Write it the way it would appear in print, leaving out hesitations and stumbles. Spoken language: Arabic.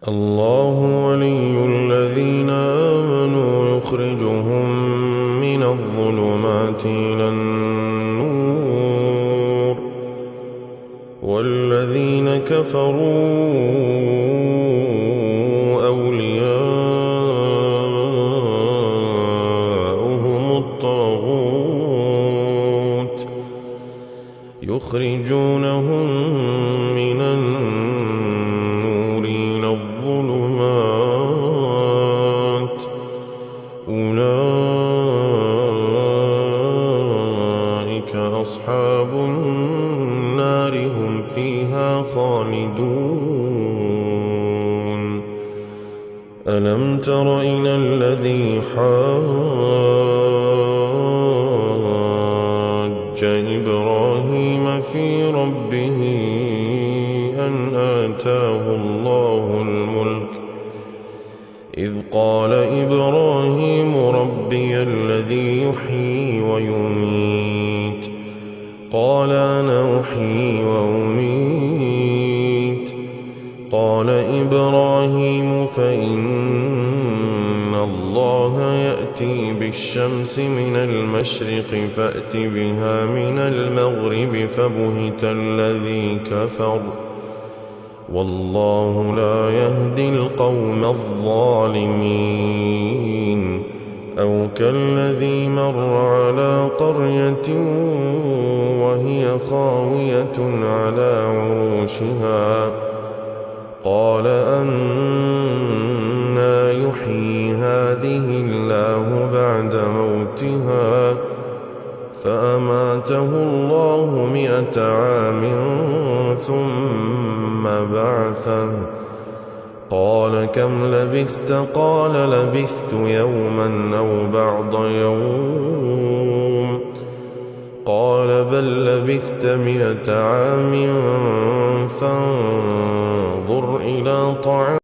الله ولي الذين آمنوا يخرجهم من الظلمات إلى النور والذين كفروا أولياؤهم الطاغوت يخرجونهم من النور إلى الظلمات أولئك أصحاب النار هم فيها خالدون ألم تر إلى الذي حاج إبراهيم في ربه أن آتاه الله الملك إذ قال إبراهيم ربي الذي يحيي ويميت قال أنا أحيي وأميت قال إبراهيم فإن الله يأتي بالشمس من المشرق فأت بها من المغرب فبهت الذي كفر والله لا يهدي القوم الظالمين أو كالذي مر على قرية وهي خاوية على عروشها قال أنى يحيي هذه الله بعد موتها فأماته الله 100 عام ثم بعثه قال كم لبثت قال لبثت يوما أو بعض يوم قال بل لبثت 100 عام فانظر إلى طعامك